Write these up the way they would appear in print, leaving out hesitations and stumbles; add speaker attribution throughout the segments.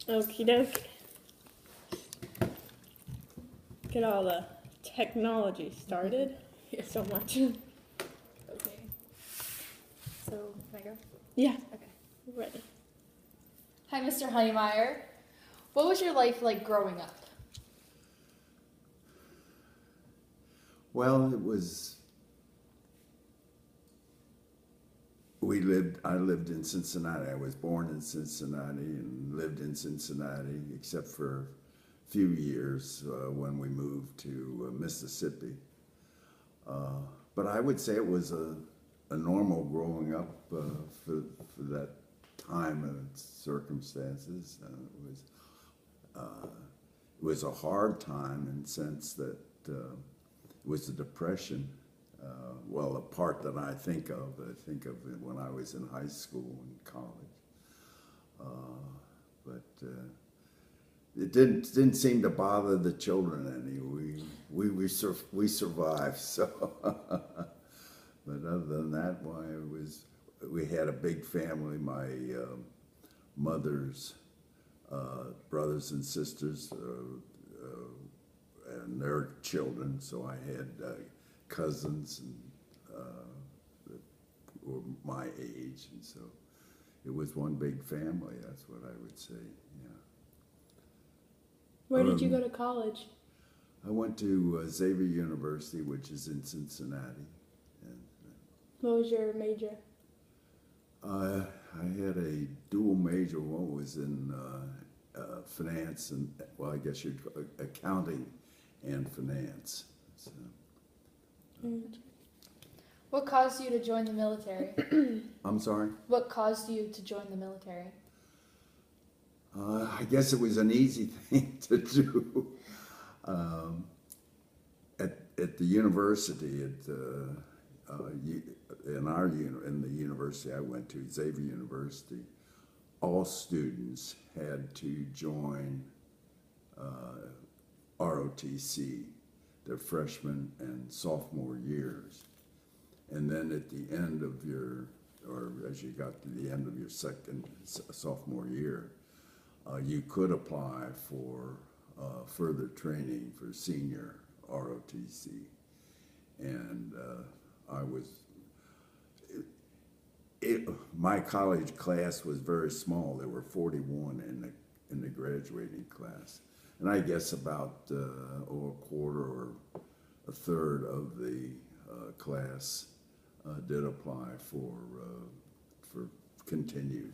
Speaker 1: Okie dokie. Get all the technology started.
Speaker 2: Yeah.
Speaker 1: So much.
Speaker 2: Okay. So, can I go?
Speaker 1: Yeah,
Speaker 2: Okay.
Speaker 1: ready.
Speaker 2: Hi, Mr. Hoenemeyer. What was your life like growing up?
Speaker 3: Well, I lived in Cincinnati. I was born in Cincinnati and lived in Cincinnati, except for a few years when we moved to Mississippi. But I would say it was a normal growing up for that time and circumstances. It was a hard time in the sense that it was the Depression. Well, the part that I think of it when I was in high school and college. But it didn't seem to bother the children any. We survived. So, but other than that, why we had a big family. My mother's brothers and sisters and their children. So I had cousins and that were my age, and so it was one big family. That's what I would say. Yeah.
Speaker 1: Where did you go to college?
Speaker 3: I went to Xavier University, which is in Cincinnati. And,
Speaker 1: What was your major?
Speaker 3: I had a dual major. One was in finance and, well, I guess you'd call it accounting and finance. So,
Speaker 2: What caused you to join the military?
Speaker 3: I'm sorry?
Speaker 2: What caused you to join the military?
Speaker 3: I guess it was an easy thing to do. At the university, in the university I went to, Xavier University, all students had to join ROTC their freshman and sophomore years. And then at the end of or as you got to the end of your sophomore year, you could apply for further training for senior ROTC. And my college class was very small. There were 41 in the graduating class. And I guess about a quarter or a third of the class did apply for continued.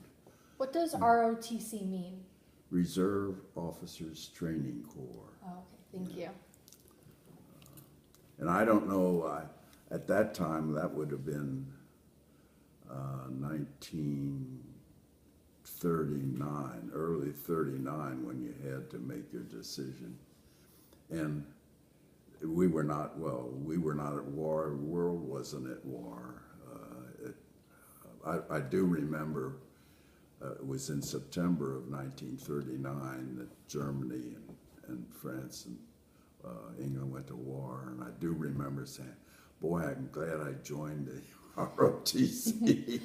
Speaker 2: What does ROTC mean?
Speaker 3: Reserve Officers Training Corps.
Speaker 2: Oh, okay, thank you.
Speaker 3: And I don't know, at that time, that would have been 1939, early 39, when you had to make your decision. And we were not at war. The world wasn't at war. I do remember it was in September of 1939 that Germany and France and England went to war. And I do remember saying, boy, I'm glad I joined the ROTC.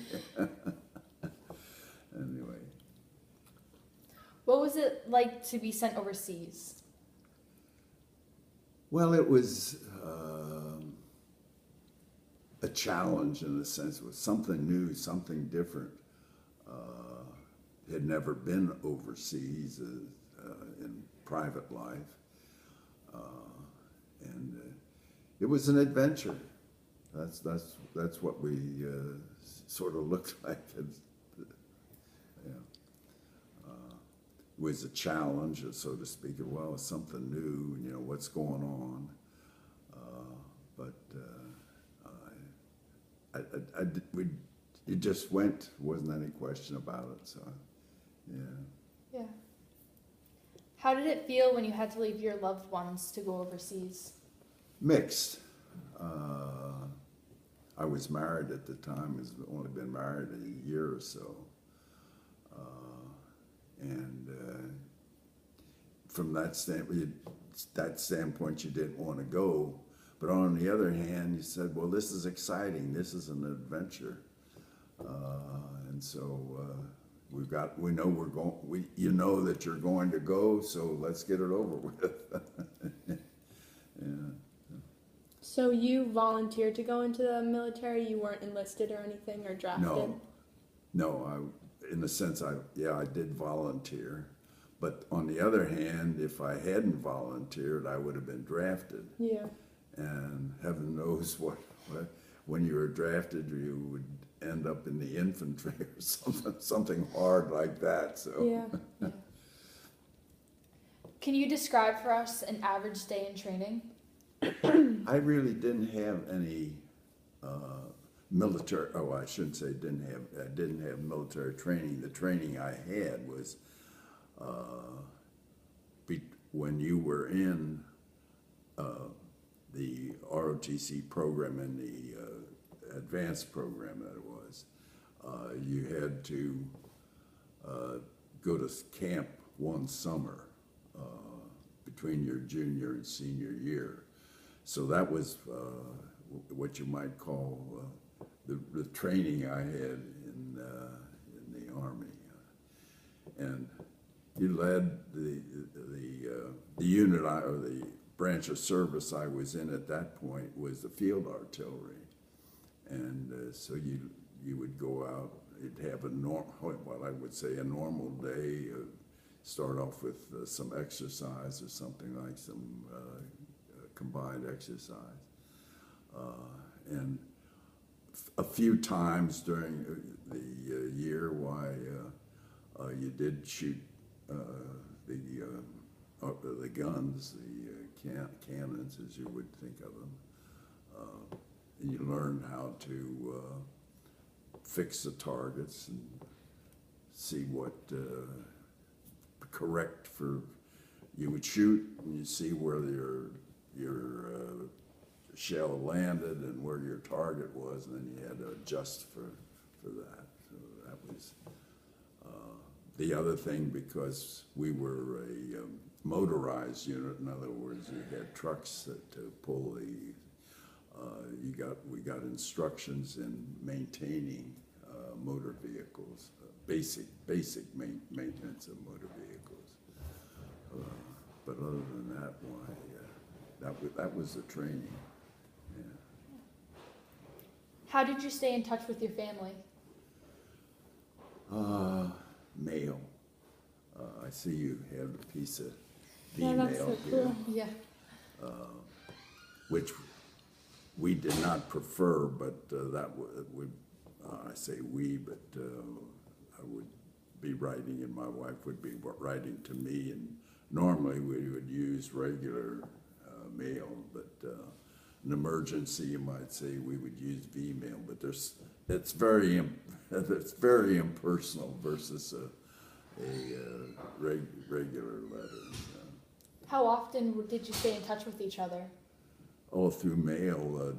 Speaker 3: Anyway.
Speaker 2: What was it like to be sent overseas?
Speaker 3: Well, it was a challenge in a sense. It was something new, something different. Had never been overseas in private life. And it was an adventure. That's what we sort of looked like. It was a challenge, so to speak. Well, it's something new, what's going on. It just went. Wasn't any question about it. So, yeah.
Speaker 2: Yeah. How did it feel when you had to leave your loved ones to go overseas?
Speaker 3: Mixed. I was married at the time. I've only been married a year or so. And from that standpoint, you didn't want to go. But on the other hand, you said, well, this is exciting. This is an adventure. And so, we know we're going, you know that you're going to go, so let's get it over with. Yeah.
Speaker 1: So you volunteered to go into the military? You weren't enlisted or anything or drafted?
Speaker 3: No, in a sense, I did volunteer. But on the other hand, if I hadn't volunteered, I would have been drafted.
Speaker 1: Yeah.
Speaker 3: And heaven knows what when you were drafted, you would end up in the infantry or something hard like that. So
Speaker 1: Yeah.
Speaker 2: Yeah. Can you describe for us an average day in training?
Speaker 3: I really didn't have any military. Oh, I shouldn't say didn't have. I didn't have military training. The training I had was when you were in the ROTC program and the advanced program that it was. You had to go to camp one summer between your junior and senior year. So that was what you might call the training I had in the Army. And you led the unit or the branch of service I was in at that point was the field artillery. And so you would go out, you'd have what I would say a normal day, start off with some exercise or something like some combined exercise. And a few times during the year, you did shoot the guns, the cannons, as you would think of them. And you learned how to fix the targets and see what correct for. You would shoot and you see where your shell landed and where your target was, and then you had to adjust for that. So that was the other thing, because we were a motorized unit. In other words, you had trucks to pull the. We got instructions in maintaining motor vehicles, basic maintenance of motor vehicles. But other than that, that was the training. Yeah.
Speaker 2: How did you stay in touch with your family?
Speaker 3: Mail. I see you have a piece of
Speaker 1: Yeah,
Speaker 3: email
Speaker 1: that's so
Speaker 3: here,
Speaker 1: cool.
Speaker 2: Yeah.
Speaker 3: which we did not prefer, but that would I say we, but I would be writing and my wife would be writing to me, and normally we would use regular mail, but an emergency, you might say, we would use V-mail, but it's very impersonal versus a regular letter.
Speaker 2: How often did you stay in touch with each other?
Speaker 3: Oh, through mail,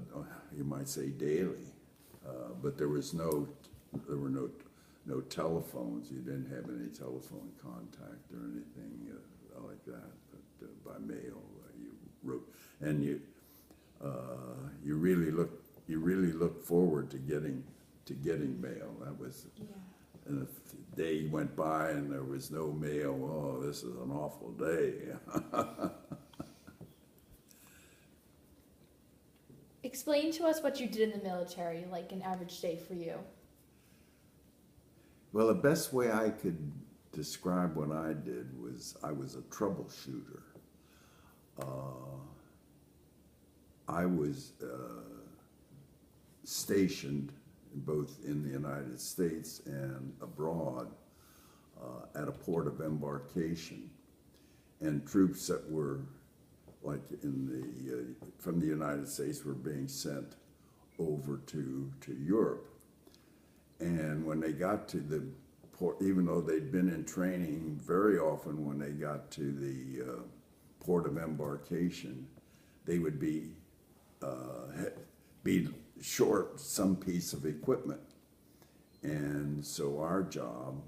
Speaker 3: you might say daily, but there were no telephones. You didn't have any telephone contact or anything like that. But by mail, you wrote, and you really look forward to getting mail. That was, and if the day went by and there was no mail, oh, this is an awful day.
Speaker 2: Explain to us what you did in the military, like an average day for you.
Speaker 3: Well, the best way I could describe what I did was I was a troubleshooter. I was stationed both in the United States and abroad at a port of embarkation, and troops that were like from the United States were being sent over to Europe. And when they got to the port, even though they'd been in training, very often when they got to the port of embarkation, they would be short some piece of equipment. And so our job,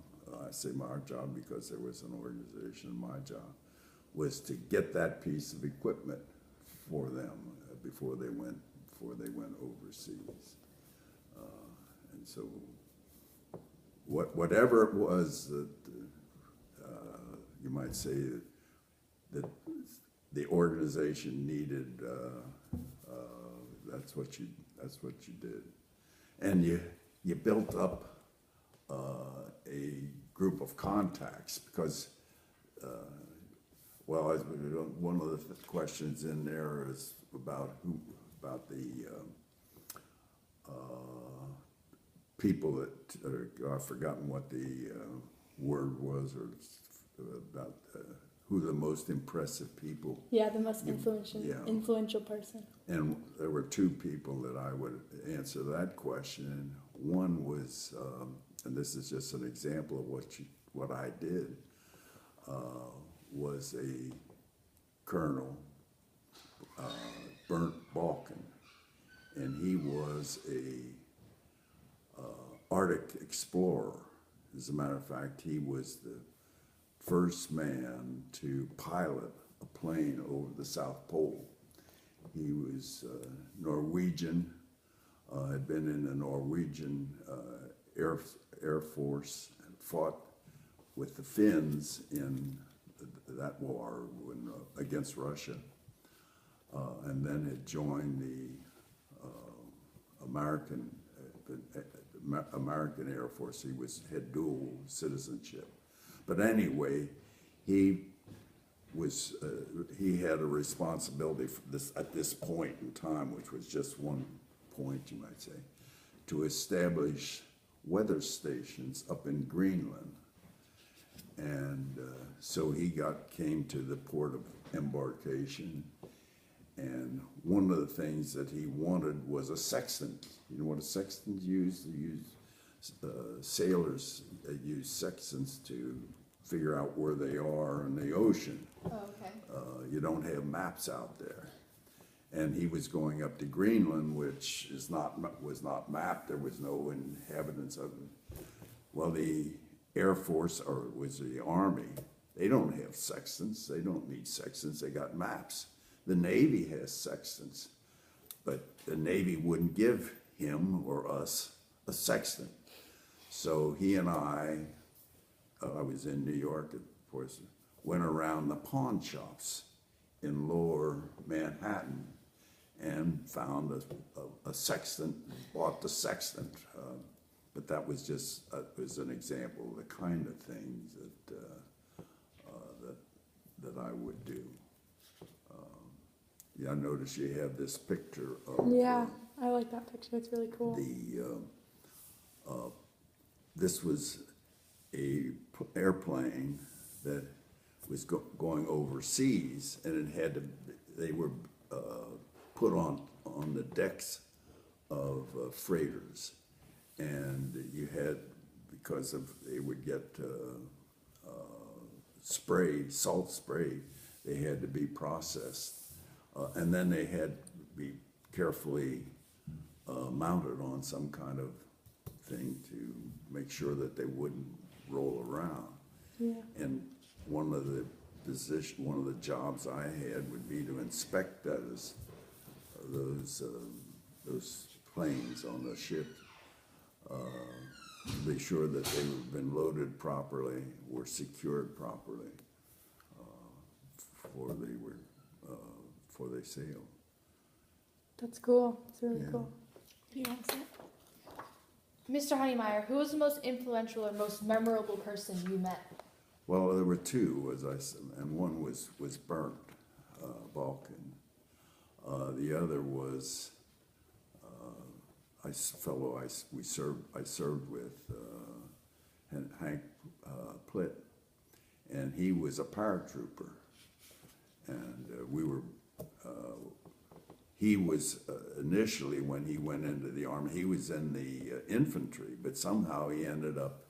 Speaker 3: I say my job because there was an organization, my job was to get that piece of equipment for them before they went overseas. And so whatever it was that you might say that the organization needed, that's what you did, and you built up a group of contacts because. Well, one of the questions in there is about the people that I've forgotten what the word was, or about who the most impressive people.
Speaker 1: Yeah, the most influential person.
Speaker 3: And there were two people that I would answer that question. One was, and this is just an example of what I did. Was a colonel, Burnt Balkan, and he was a Arctic explorer. As a matter of fact, he was the first man to pilot a plane over the South Pole. He was Norwegian, had been in the Norwegian Air Force and fought with the Finns in that war against Russia, and then had joined the American Air Force. He had dual citizenship, but anyway, he had a responsibility for this at this point in time, which was just one point, you might say, to establish weather stations up in Greenland. And so he came to the port of embarkation, and one of the things that he wanted was a sextant. You know what a sextant used? Sailors use sextants to figure out where they are in the ocean.
Speaker 2: Oh, okay.
Speaker 3: You don't have maps out there. And he was going up to Greenland, which was not mapped. There was no inhabitants of it. Well, the Air Force, or it was the Army, they don't have sextants. They don't need sextants. They got maps. The Navy has sextants, but the Navy wouldn't give him or us a sextant. So he and I was in New York, of course, went around the pawn shops in lower Manhattan and found a sextant, bought the sextant. But that was just was an example of the kind of things that I would do. Yeah, I notice you have this picture of.
Speaker 1: Yeah, I like that picture. It's really cool.
Speaker 3: This was a airplane that was going overseas, and it had to. They were put on the decks of freighters, and you had, because they would get salt spray, they had to be processed, and then they had to be carefully mounted on some kind of thing to make sure that they wouldn't roll around.
Speaker 1: Yeah.
Speaker 3: And one of the jobs I had would be to inspect those planes on the ship, to be sure that they had been loaded properly, were secured properly before they sailed.
Speaker 1: That's cool. It's really
Speaker 3: Yeah.
Speaker 1: cool.
Speaker 2: You want to say it? Mr. Hoenemeyer, who was the most influential or most memorable person you met?
Speaker 3: Well, there were two, as I said, and one was Burnt Balkan. The other was I served with Hank Plitt, and he was a paratrooper, and he was initially, when he went into the Army, he was in the infantry, but somehow he ended up.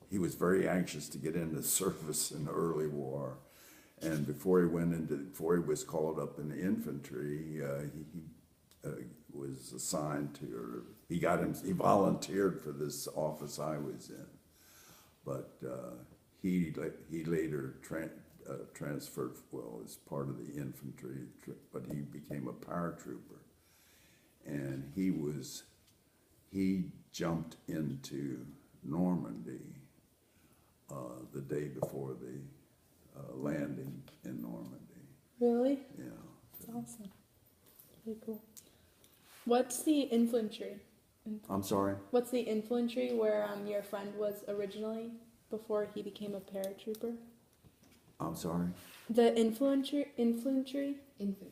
Speaker 3: He was very anxious to get into service in the early war, and before he was called up in the infantry, he was assigned to, or he volunteered for this office I was in, but he later transferred, well, as part of the infantry, but he became a paratrooper, and he was he jumped into Normandy the day before the landing in Normandy.
Speaker 1: Really?
Speaker 3: Yeah.
Speaker 1: That's awesome. Pretty cool. What's the infantry?
Speaker 3: I'm sorry?
Speaker 1: What's the infantry where your friend was originally before he became a paratrooper?
Speaker 3: I'm sorry?
Speaker 1: The infantry?
Speaker 2: Infantry.
Speaker 1: Thank you.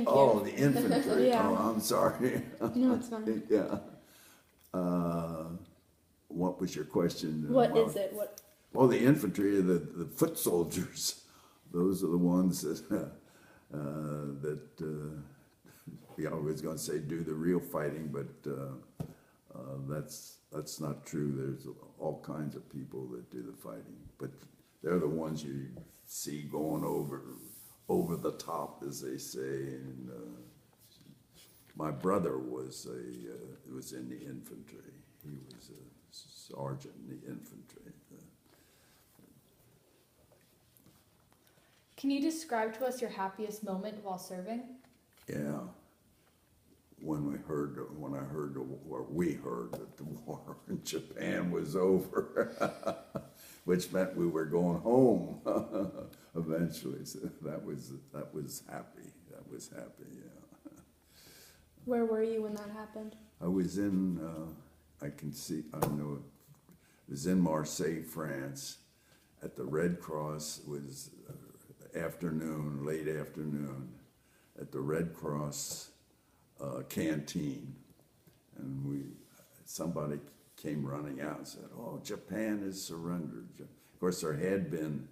Speaker 3: Oh, the infantry.
Speaker 1: Yeah.
Speaker 3: Oh, I'm sorry.
Speaker 1: No, it's fine.
Speaker 3: Yeah. What was your question?
Speaker 1: What is it? What?
Speaker 3: Oh, the infantry, the foot soldiers. Those are the ones that we always going to say do the real fighting, but that's not true. There's all kinds of people that do the fighting, but they're the ones you see going over the top, as they say. And my brother was in the infantry. He was a sergeant in the infantry.
Speaker 2: Can you describe to us your happiest moment while serving?
Speaker 3: Yeah. When we heard that the war in Japan was over, which meant we were going home eventually. So that was happy. That was happy. Yeah.
Speaker 1: Where were you when that happened?
Speaker 3: I was in. I know. It was in Marseille, France, at the Red Cross. It was late afternoon, at the Red Cross canteen, and somebody came running out and said, "Oh, Japan has surrendered." Of course, there had been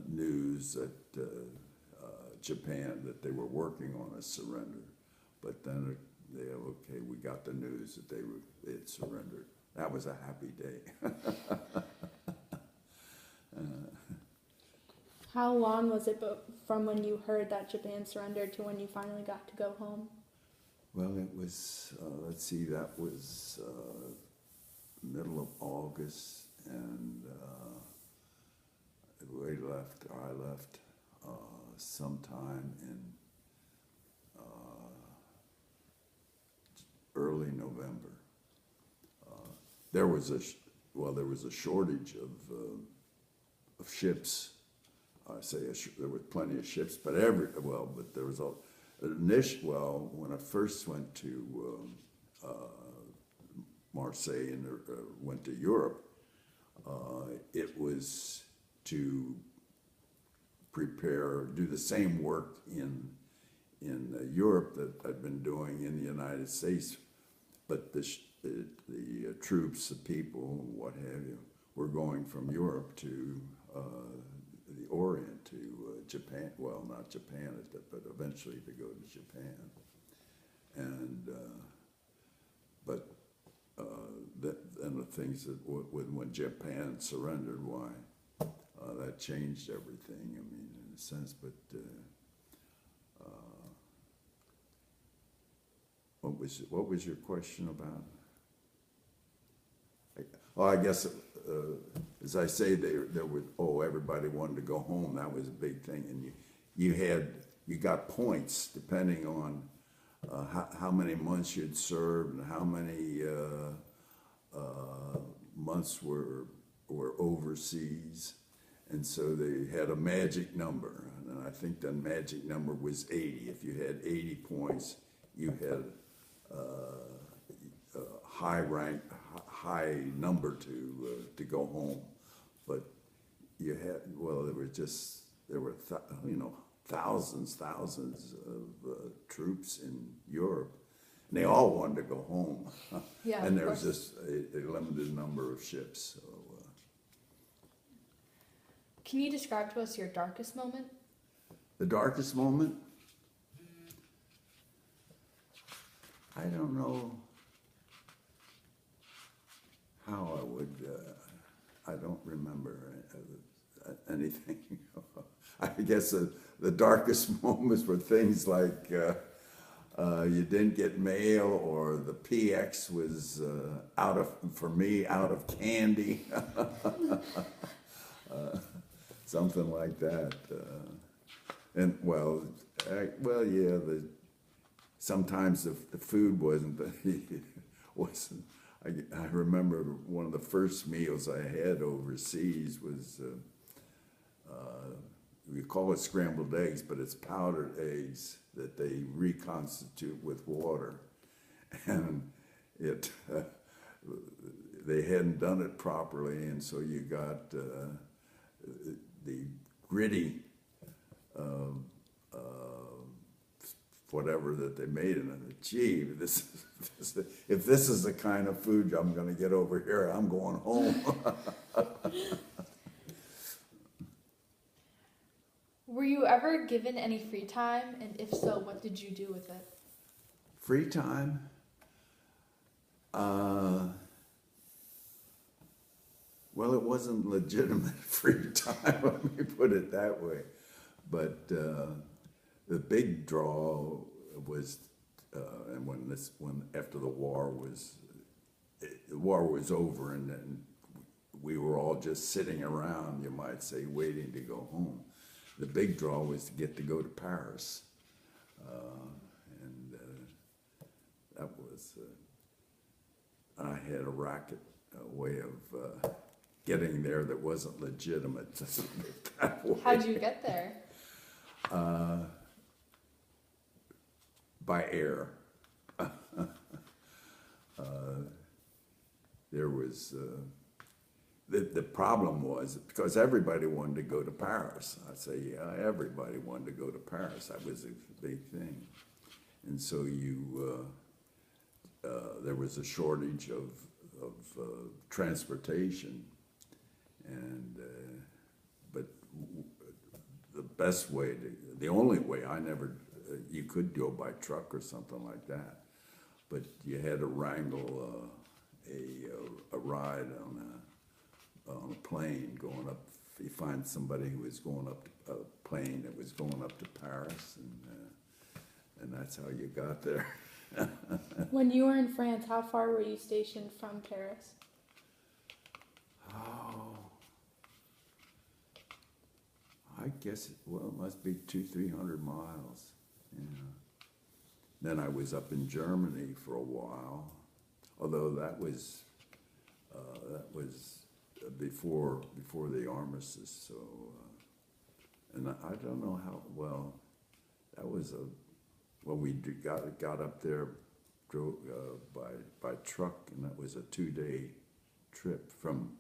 Speaker 3: news that Japan, that they were working on a surrender, but then we got the news that they had surrendered. That was a happy day.
Speaker 1: How long was it from when you heard that Japan surrendered to when you finally got to go home?
Speaker 3: Well, it was, that was middle of August, and I left sometime in early November. There was a shortage of ships. There were plenty of ships, but there was when I first went to Marseille and went to Europe, it was to do the same work in Europe that I'd been doing in the United States, but the troops, the people, what have you, were going from Europe to the Orient, to Japan. Well, not Japan, but eventually to go to Japan. And and the things that when Japan surrendered, that changed everything. I mean, in a sense, but what was your question about? I guess, as I say, everybody wanted to go home. That was a big thing, and you got points depending on how many months you'd served and how many months were overseas, and so they had a magic number, and I think the magic number was 80. If you had 80 points, you had a high number to go home. But there were thousands of troops in Europe, and they all wanted to go home.
Speaker 2: Yeah,
Speaker 3: and there was just a limited number of ships. So,
Speaker 2: can you describe to us your darkest moment?
Speaker 3: the darkest moment? I don't know how I would. I don't remember anything. I guess the darkest moments were things like you didn't get mail, or the PX was out of candy, something like that. sometimes the food wasn't, wasn't, I remember one of the first meals I had overseas was, we call it scrambled eggs, but it's powdered eggs that they reconstitute with water. And it, they hadn't done it properly, and so you got the gritty whatever that they made, and gee, if this is the kind of food I'm going to get over here, I'm going home.
Speaker 2: Were you ever given any free time, and if so, what did you do with it?
Speaker 3: Free time? Well, it wasn't legitimate free time, let me put it that way. But the big draw was, and when after the war was over, and then we were all just sitting around, you might say, waiting to go home. The big draw was to get to go to Paris, and that was. I had a racket, a way of getting there that wasn't legitimate. That way.
Speaker 2: How'd you get there?
Speaker 3: By air. There was, the problem was, because everybody wanted to go to Paris. I say, yeah, everybody wanted to go to Paris. That was a big thing. And so there was a shortage of transportation. And, but the best way, the only way, you could go by truck or something like that, but you had to wrangle a ride on a plane going up. You find somebody who was going up to a plane that was going up to Paris, and that's how you got there.
Speaker 1: When you were in France, how far were you stationed from Paris?
Speaker 3: Oh, I guess it must be 200-300 miles. Yeah. Then I was up in Germany for a while, although that was before the armistice. So, and I don't know how well that was we got up there, drove by truck, and that was a 2-day trip from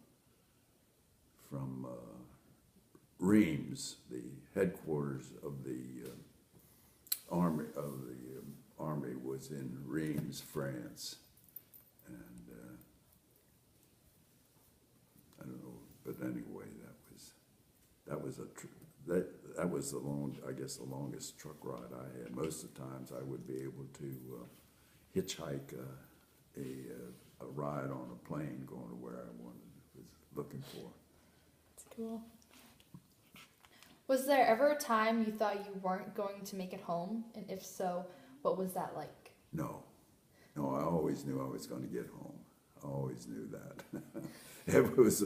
Speaker 3: Reims, the headquarters of the army was in Reims, France, and I don't know, but anyway, that was the longest truck ride I had. Most of the times I would be able to hitchhike a ride on a plane going to where I was looking for.
Speaker 1: That's cool.
Speaker 2: Was there ever a time you thought you weren't going to make it home? And if so, what was that like? No,
Speaker 3: I always knew I was going to get home. I always knew that. It was,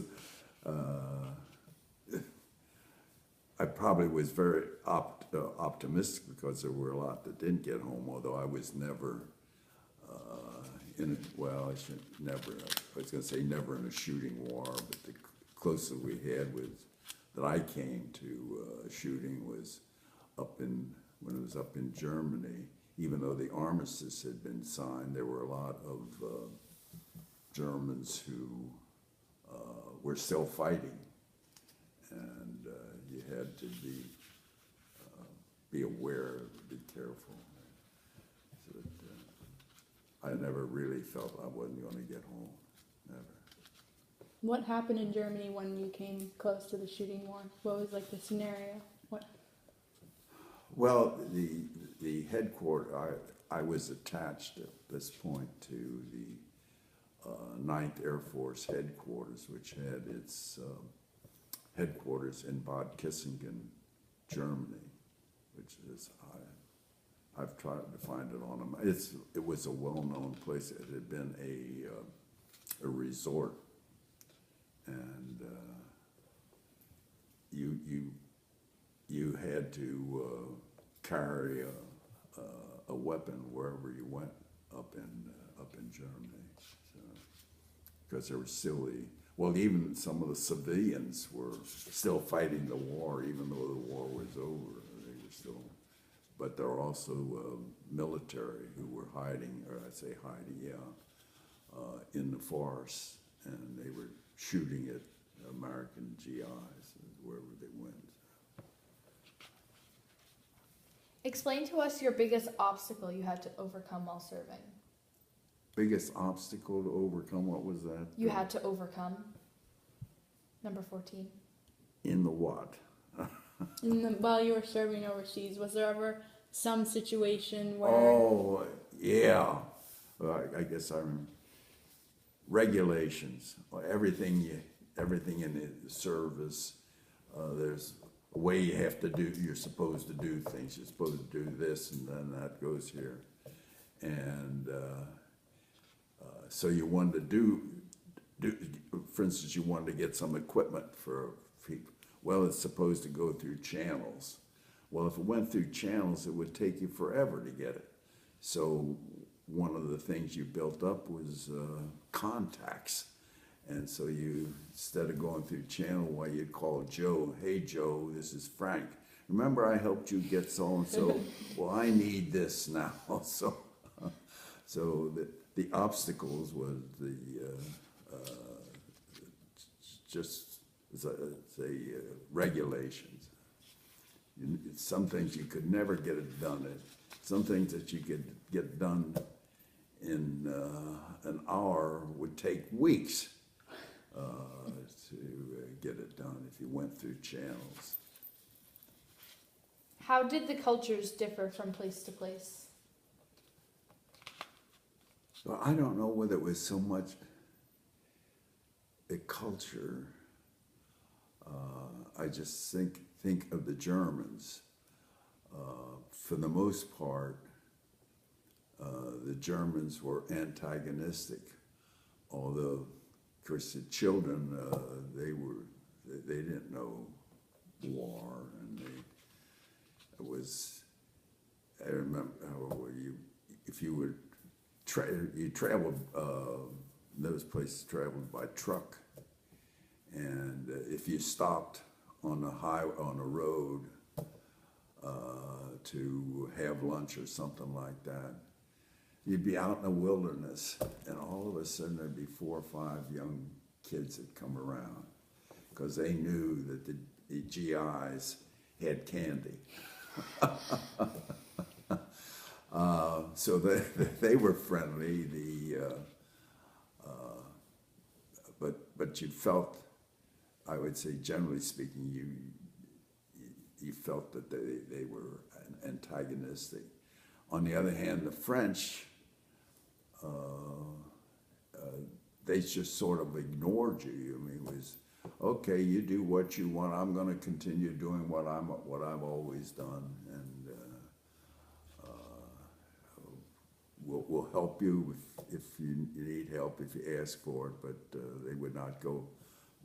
Speaker 3: I probably was very optimistic because there were a lot that didn't get home, although I was never I was going to say never in a shooting war, but the closest we had that I came to shooting was when it was up in Germany. Even though the armistice had been signed, there were a lot of Germans who were still fighting, and you had to be aware, be careful. So that, I never really felt I wasn't going to get home, never.
Speaker 1: What happened in Germany when you came close to the shooting war? What was like the scenario? What?
Speaker 3: Well, the headquarters, I was attached at this point to the 9th Air Force headquarters, which had its headquarters in Bad Kissingen, Germany, which is, I've tried to find it on them. It was a well-known place. It had been a resort, and you had to carry a weapon wherever you went up in Germany. So, because there were still even some of the civilians were still fighting the war, even though the war was over. They were still, but there were also military who were hiding, or I say hiding, in the forests, and they were shooting at American GIs wherever they went.
Speaker 2: Explain to us your biggest obstacle you had to overcome while serving.
Speaker 3: Biggest obstacle to overcome, what was that?
Speaker 2: You had to overcome. Number 14.
Speaker 3: In the what?
Speaker 1: While you were serving overseas, was there ever some situation where...
Speaker 3: Oh, yeah. Well, I guess I remember. Regulations. Everything in the service, there's a way you have to do, you're supposed to do things. You're supposed to do this, and then that goes here. And so you wanted to do, for instance, you wanted to get some equipment for people. Well, it's supposed to go through channels. Well, if it went through channels, it would take you forever to get it. So one of the things you built up was contacts. And so you, instead of going through channel, why you'd call Joe, hey Joe, this is Frank. Remember I helped you get so-and-so? Well, I need this now. So the obstacles was regulations. Some things you could never get it done in. Some things that you could get done in an hour would take weeks to get it done if you went through channels.
Speaker 2: How did the cultures differ from place to place?
Speaker 3: Well, I don't know whether it was so much a culture. I just think of the Germans. For the most part, the Germans were antagonistic, although, of course, the children they didn't know war, and I remember if you would you traveled those places traveled by truck, and if you stopped on a road to have lunch or something like that, you'd be out in the wilderness, and all of a sudden there'd be 4 or 5 young kids that come around because they knew that the GIs had candy. So they were friendly. But you felt, I would say, generally speaking, you felt that they were antagonistic. On the other hand, the French, they just sort of ignored you. I mean, it was, okay, you do what you want. I'm going to continue doing what I've always done, and we'll help you if you need help, if you ask for it. But they would not go.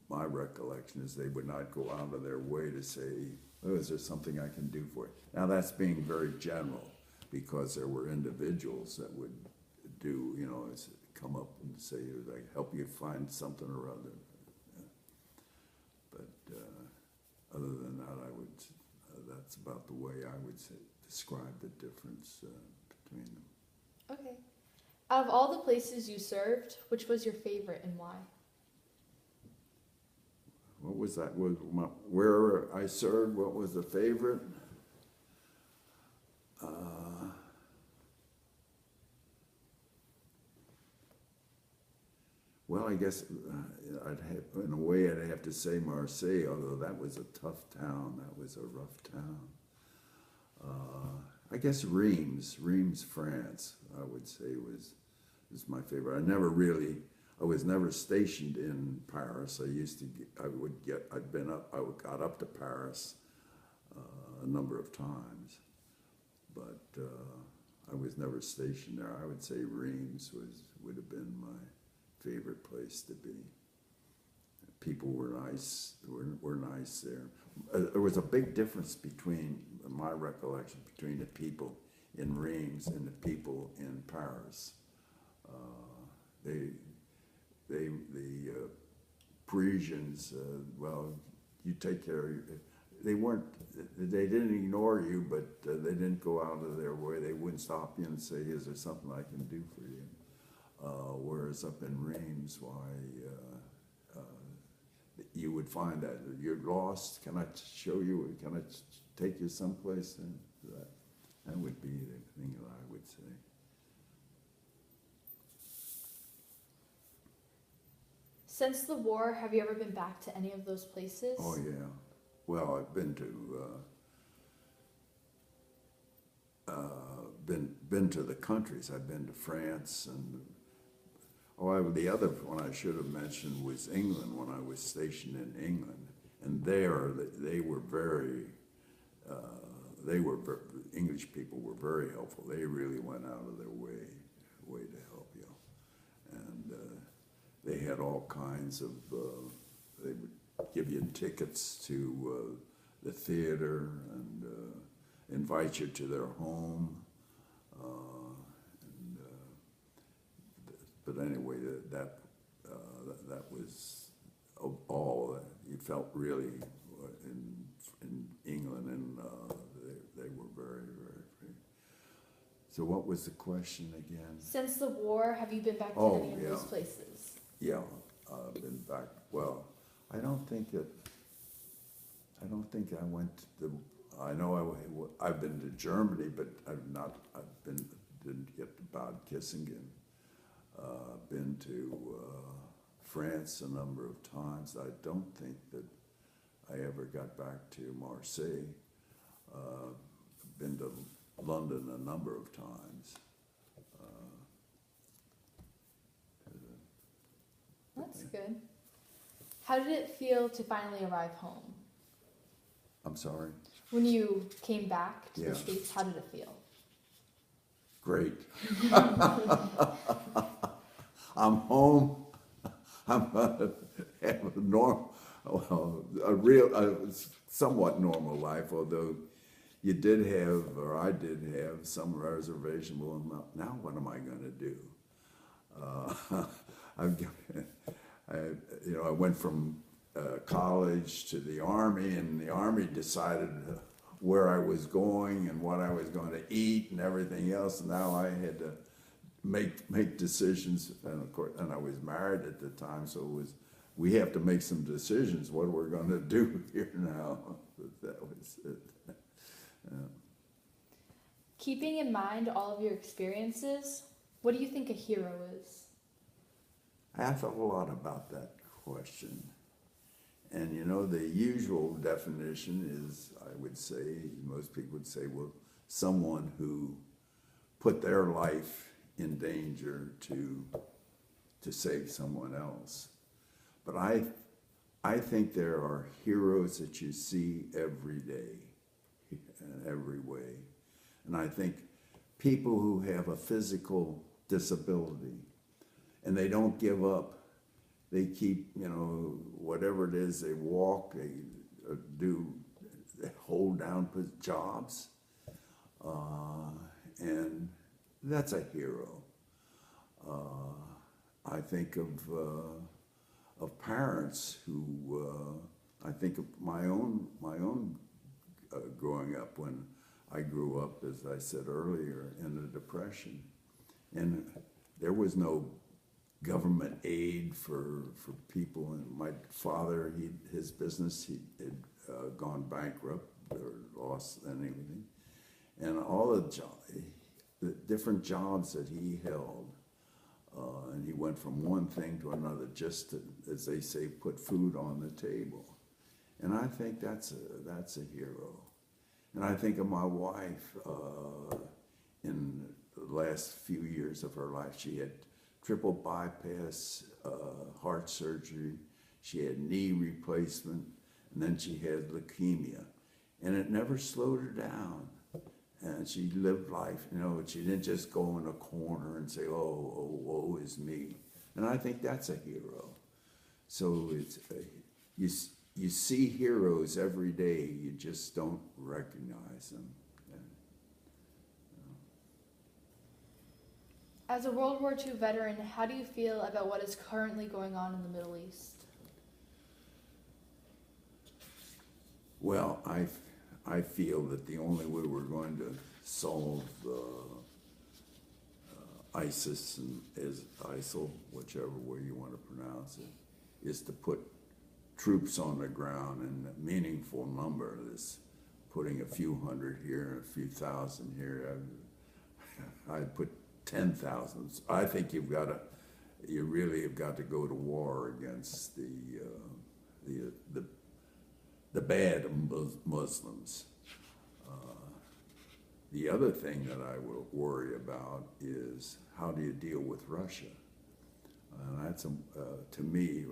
Speaker 3: My recollection is they would not go out of their way to say, "Oh, is there something I can do for you?" Now that's being very general, because there were individuals that would do, come up and say, "I help you find something or other." But other than that, that's about the way I would describe the difference between them.
Speaker 2: Okay. Out of all the places you served, which was your favorite and why?
Speaker 3: What was that? Where I served, what was the favorite? Well, I guess in a way I'd have to say Marseille, although that was a tough town. That was a rough town. I guess Reims, France, I would say was my favorite. I was never stationed in Paris. I got up to Paris a number of times, but I was never stationed there. I would say Reims would have been my favorite place to be. People were nice. Were nice there. There was a big difference between my recollection between the people in Reims and the people in Paris. The Parisians, well, you take care of they didn't ignore you, but they didn't go out of their way. They wouldn't stop you and say, is there something I can do for you? Whereas up in Reims, you would find that you're lost. Can I show you? Can I take you someplace? And that would be the thing that I would say.
Speaker 2: Since the war, have you ever been back to any of those places?
Speaker 3: Oh yeah. Well, I've been to been to the countries. I've been to France and the other one I should have mentioned was England when I was stationed in England, and there they were very English people were very helpful. They really went out of their way to help you, and they had all kinds of. They would give you tickets to the theater and invite you to their home. But anyway, that was all that you felt really in England, and they were very, very free. So what was the question again?
Speaker 2: Since the war, have you been back to any of those places?
Speaker 3: Yeah, I've been back. Well, I don't think I went to. I know I've been to Germany, but didn't get to Bad Kissingen. Been to France a number of times. I don't think that I ever got back to Marseille. Been to London a number of times.
Speaker 2: That's good. How did it feel to finally arrive home?
Speaker 3: I'm sorry?
Speaker 2: When you came back to
Speaker 3: Yeah.
Speaker 2: the States, how did it feel?
Speaker 3: Great. I'm home. I'm have a somewhat normal life, although you did have, or I did have, some reservation. Well, now what am I going to do? I went from college to the Army, and the Army decided where I was going and what I was going to eat and everything else. And now I had to make decisions, and of course, and I was married at the time, so we have to make some decisions what we're going to do here now. But that was it. Yeah.
Speaker 2: Keeping in mind all of your experiences, what do you think a hero is?
Speaker 3: I thought a lot about that question. And the usual definition is, I would say, most people would say, well, someone who put their life in danger to save someone else. But I think there are heroes that you see every day, in every way. And I think people who have a physical disability and they don't give up. They keep, whatever it is, they walk, they hold down jobs, and that's a hero. I think of parents who, I think of my own growing up when I grew up, as I said earlier, in the Depression, and there was no government aid for people. And my father, his business, he had gone bankrupt or lost anything, and all the different jobs that he held, and he went from one thing to another just to, as they say, put food on the table. And I think that's a hero. And I think of my wife in the last few years of her life. She had triple bypass heart surgery, she had knee replacement, and then she had leukemia. And it never slowed her down. And she lived life, she didn't just go in a corner and say, oh, woe is me. And I think that's a hero. So you see heroes every day, you just don't recognize them.
Speaker 2: As a World War II veteran, how do you feel about what is currently going on in the Middle East?
Speaker 3: Well, I feel that the only way we're going to solve ISIS and ISIL, whichever way you want to pronounce it, is to put troops on the ground in a meaningful number. This putting a few hundred here and a few thousand here. I'd put 10,000. I think you really have got to go to war against the bad Muslims. The other thing that I will worry about is how do you deal with Russia? And that's to me,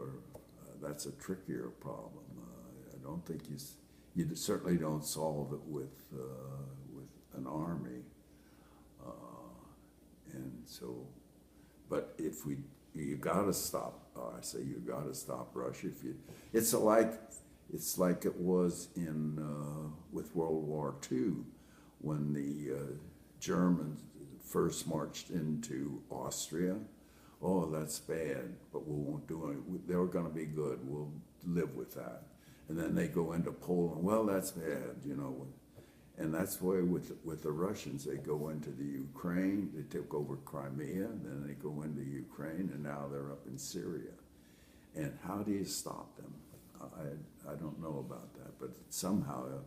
Speaker 3: that's a trickier problem. I don't think you certainly don't solve it with an army. And so, but if you got to stop. I say you got to stop Russia. It's like it was with World War II, when the Germans first marched into Austria. Oh, that's bad, but we won't do it. They're going to be good. We'll live with that. And then they go into Poland. Well, that's bad, you know. And that's the way with the Russians. They go into the Ukraine. They took over Crimea, and then they go into Ukraine, and now they're up in Syria. And how do you stop them? I don't know about that, but somehow,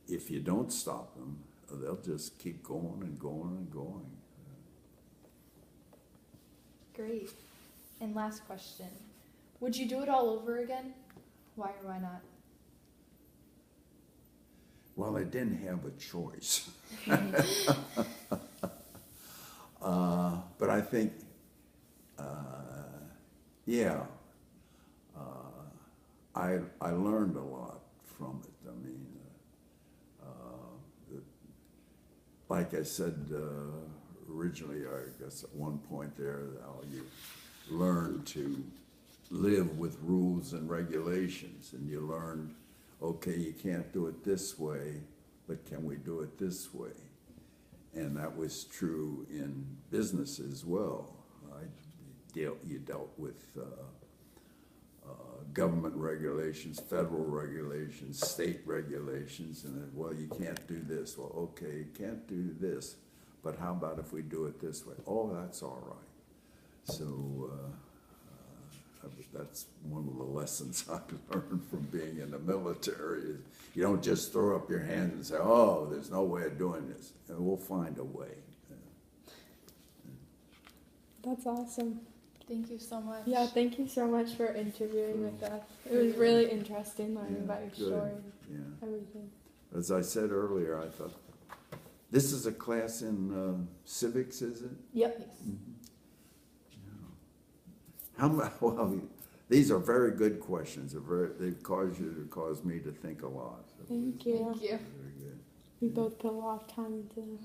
Speaker 3: if you don't stop them, they'll just keep going and going and going.
Speaker 2: Great. And last question. Would you do it all over again? Why or why not?
Speaker 3: Well, I didn't have a choice. But I think, yeah, I learned a lot from it. I mean, like I said originally, I guess at one point there, how you learn to live with rules and regulations, and you learned, okay, you can't do it this way, but can we do it this way? And that was true in business as well. You dealt with government regulations, federal regulations, state regulations, and then, well, you can't do this. Well, okay, you can't do this, but how about if we do it this way? Oh, that's all right. So that's one of the lessons I've learned from being in the military. Is you don't just throw up your hands and say, oh, there's no way of doing this. And we'll find a way.
Speaker 1: That's awesome.
Speaker 2: Thank you so much.
Speaker 1: Yeah, thank you so much for interviewing with us. It was really interesting learning about your story and everything.
Speaker 3: As I said earlier, I thought, this is a class in civics, is it?
Speaker 1: Yep.
Speaker 2: Yes.
Speaker 3: Well, these are very good questions. They've caused me to think a lot. So
Speaker 1: Thank you.
Speaker 2: Thank you.
Speaker 3: very good.
Speaker 1: We both put a lot of time into them.